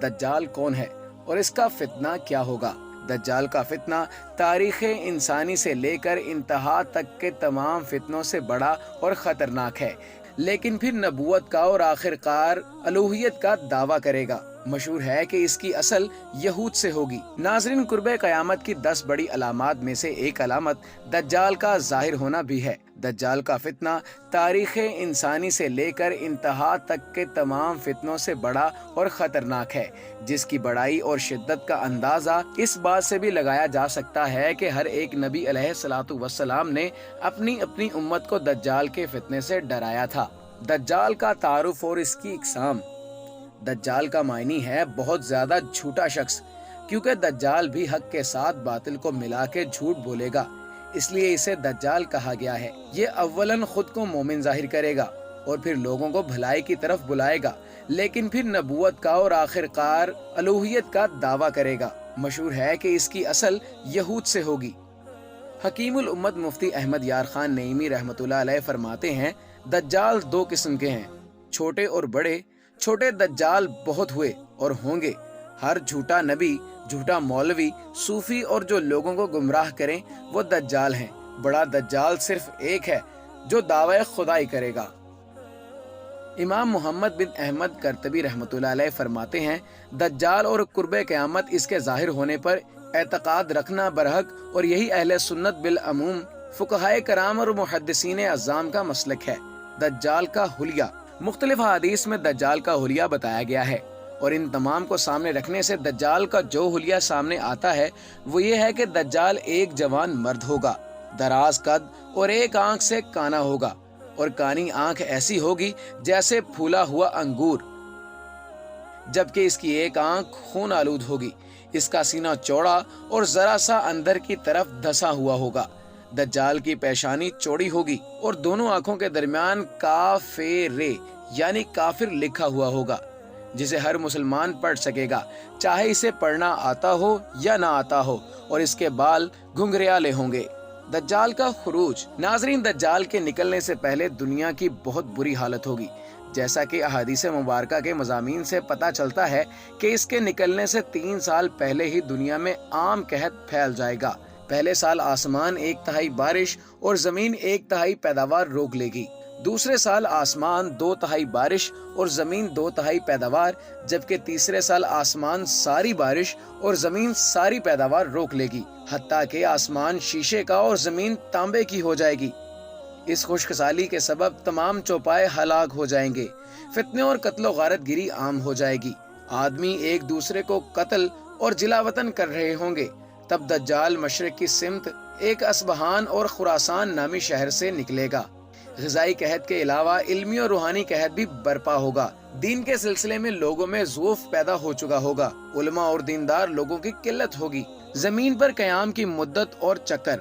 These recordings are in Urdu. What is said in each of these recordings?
دجال کون ہے اور اس کا فتنہ کیا ہوگا۔ دجال کا فتنہ تاریخ انسانی سے لے کر انتہا تک کے تمام فتنوں سے بڑا اور خطرناک ہے، لیکن پھر نبوت کا اور آخر کار الوہیت کا دعویٰ کرے گا۔ مشہور ہے کہ اس کی اصل یہود سے ہوگی۔ ناظرین، قرب قیامت کی 10 بڑی علامات میں سے ایک علامت دجال کا ظاہر ہونا بھی ہے۔ دجال کا فتنہ تاریخ انسانی سے لے کر انتہا تک کے تمام فتنوں سے بڑا اور خطرناک ہے، جس کی بڑائی اور شدت کا اندازہ اس بات سے بھی لگایا جا سکتا ہے کہ ہر ایک نبی علیہ الصلوۃ والسلام نے اپنی امت کو دجال کے فتنے سے ڈرایا تھا۔ دجال کا تعارف اور اس کی اقسام۔ دجال کا معنی ہے بہت زیادہ جھوٹا شخص، کیونکہ دجال بھی حق کے ساتھ باطل کو ملا کے جھوٹ بولے گا، اس لیے اسے دجال کہا گیا ہے۔ یہ اولاً خود کو مومن ظاہر کرے گا اور پھر لوگوں کو بھلائی کی طرف بلائے گا، لیکن پھر نبوت کا اور آخر کار الوہیت کا دعویٰ کرے گا۔ مشہور ہے کہ اس کی اصل یہود سے ہوگی۔ حکیم الامت مفتی احمد یار خان نعیمی رحمۃ اللہ علیہ فرماتے ہیں، دجال 2 قسم کے ہیں، چھوٹے اور بڑے۔ چھوٹے دجال بہت ہوئے اور ہوں گے۔ ہر جھوٹا نبی، جھوٹا مولوی، صوفی اور جو لوگوں کو گمراہ کریں وہ دجال ہیں۔ بڑا دجال صرف ایک ہے جو دعوی خدائی کرے گا۔ امام محمد بن احمد قرطبی رحمۃ اللہ علیہ فرماتے ہیں، دجال اور قرب قیامت اس کے ظاہر ہونے پر اعتقاد رکھنا برحق، اور یہی اہل سنت بالعموم فقہائے کرام اور محدثین اعظام کا مسلک ہے۔ دجال کا حلیہ۔ مختلف حدیث میں دجال کا حلیہ بتایا گیا ہے، اور ان تمام کو سامنے رکھنے سے دجال کا جو حلیہ سامنے آتا ہے وہ یہ ہے کہ دجال ایک جوان مرد ہوگا، دراز قد اور ایک آنکھ سے کانا ہوگا، اور کانی آنکھ ایسی ہوگی جیسے پھولا ہوا انگور، جبکہ اس کی ایک آنکھ خون آلود ہوگی۔ اس کا سینہ چوڑا اور ذرا سا اندر کی طرف دھسا ہوا ہوگا۔ دجال کی پیشانی چوڑی ہوگی اور دونوں آنکھوں کے درمیان کافر یعنی کافر لکھا ہوا ہوگا، جسے ہر مسلمان پڑھ سکے گا، چاہے اسے پڑھنا آتا ہو یا نہ آتا ہو، اور اس کے بال گھنگریالے ہوں گے۔ دجال کا خروج۔ ناظرین، دجال کے نکلنے سے پہلے دنیا کی بہت بری حالت ہوگی، جیسا کہ احادیث مبارکہ کے مضامین سے پتہ چلتا ہے کہ اس کے نکلنے سے 3 سال پہلے ہی دنیا میں عام قحط پھیل جائے گا۔ پہلے سال آسمان 1/3 بارش اور زمین 1/3 پیداوار روک لے گی، دوسرے سال آسمان 2/3 بارش اور زمین 2/3 پیداوار، جبکہ تیسرے سال آسمان ساری بارش اور زمین ساری پیداوار روک لے گی، حتیٰ کہ آسمان شیشے کا اور زمین تانبے کی ہو جائے گی۔ اس خشک سالی کے سبب تمام چوپائے ہلاک ہو جائیں گے، فتنے اور قتل و غارت گری عام ہو جائے گی، آدمی ایک دوسرے کو قتل اور جلا وطن کر رہے ہوں گے۔ تب دجال مشرق کی سمت ایک اصبہان اور خراسان نامی شہر سے نکلے گا۔ غذائی قحط کے علاوہ علمی اور روحانی قحط بھی برپا ہوگا۔ دین کے سلسلے میں لوگوں میں ضعف پیدا ہو چکا ہوگا، علماء اور دیندار لوگوں کی قلت ہوگی۔ زمین پر قیام کی مدت اور چکر۔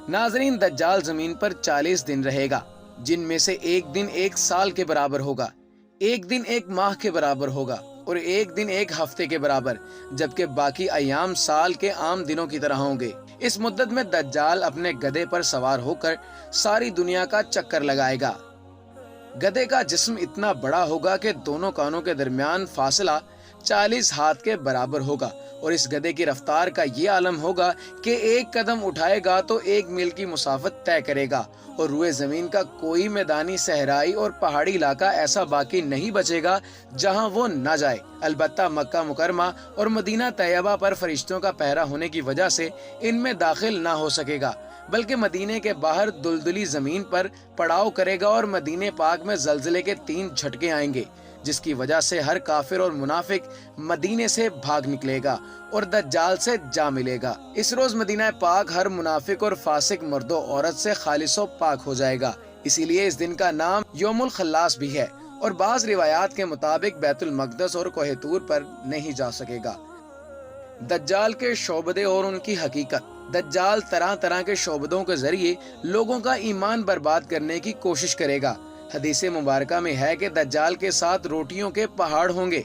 ناظرین، دجال زمین پر 40 دن رہے گا، جن میں سے ایک دن 1 سال کے برابر ہوگا، ایک دن 1 ماہ کے برابر ہوگا، اور ایک دن 1 ہفتے کے برابر، جبکہ باقی ایام سال کے عام دنوں کی طرح ہوں گے۔ اس مدت میں دجال اپنے گدھے پر سوار ہو کر ساری دنیا کا چکر لگائے گا۔ گدھے کا جسم اتنا بڑا ہوگا کہ دونوں کانوں کے درمیان فاصلہ 40 ہاتھ کے برابر ہوگا، اور اس گدھے کی رفتار کا یہ عالم ہوگا کہ 1 قدم اٹھائے گا تو 1 میل کی مسافت طے کرے گا، اور روئے زمین کا کوئی میدانی، صحرائی اور پہاڑی علاقہ ایسا باقی نہیں بچے گا جہاں وہ نہ جائے۔ البتہ مکہ مکرمہ اور مدینہ طیبہ پر فرشتوں کا پہرا ہونے کی وجہ سے ان میں داخل نہ ہو سکے گا، بلکہ مدینے کے باہر دلدلی زمین پر پڑاؤ کرے گا، اور مدینے پاک میں زلزلے کے 3 جھٹکے آئیں گے، جس کی وجہ سے ہر کافر اور منافق مدینے سے بھاگ نکلے گا اور دجال سے جا ملے گا۔ اس روز مدینہ پاک ہر منافق اور فاسق مرد و عورت سے خالص و پاک ہو جائے گا، اسی لیے اس دن کا نام یوم الخلاص بھی ہے، اور بعض روایات کے مطابق بیت المقدس اور کوہ طور پر نہیں جا سکے گا۔ دجال کے شعبدے اور ان کی حقیقت۔ دجال طرح طرح کے شعبدوں کے ذریعے لوگوں کا ایمان برباد کرنے کی کوشش کرے گا۔ حدیث مبارکہ میں ہے کہ دجال کے ساتھ روٹیوں کے پہاڑ ہوں گے۔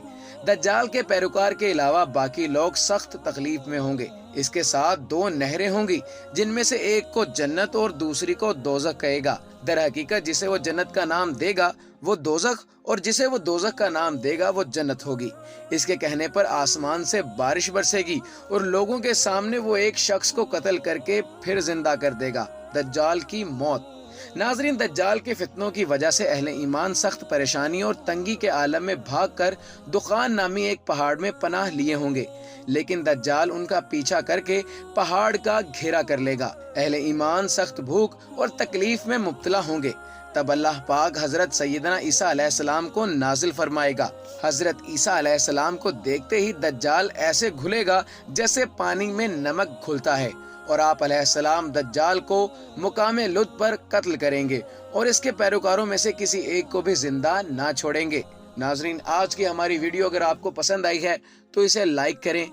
دجال کے پیروکار کے علاوہ باقی لوگ سخت تکلیف میں ہوں گے۔ اس کے ساتھ 2 نہریں ہوں گی، جن میں سے ایک کو جنت اور دوسری کو دوزخ کہے گا۔ در حقیقت جسے وہ جنت کا نام دے گا وہ دوزخ، اور جسے وہ دوزخ کا نام دے گا وہ جنت ہوگی۔ اس کے کہنے پر آسمان سے بارش برسے گی اور لوگوں کے سامنے وہ ایک شخص کو قتل کر کے پھر زندہ کر دے گا۔ دجال کی موت۔ ناظرین، دجال کے فتنوں کی وجہ سے اہل ایمان سخت پریشانی اور تنگی کے عالم میں بھاگ کر دخان نامی ایک پہاڑ میں پناہ لیے ہوں گے، لیکن دجال ان کا پیچھا کر کے پہاڑ کا گھیرا کر لے گا۔ اہل ایمان سخت بھوک اور تکلیف میں مبتلا ہوں گے۔ تب اللہ پاک حضرت سیدنا عیسیٰ علیہ السلام کو نازل فرمائے گا۔ حضرت عیسیٰ علیہ السلام کو دیکھتے ہی دجال ایسے گھلے گا جیسے پانی میں نمک گھلتا ہے، اور آپ علیہ السلام دجال کو مقام لد پر قتل کریں گے اور اس کے پیروکاروں میں سے کسی ایک کو بھی زندہ نہ چھوڑیں گے۔ ناظرین، آج کی ہماری ویڈیو اگر آپ کو پسند آئی ہے تو اسے لائک کریں،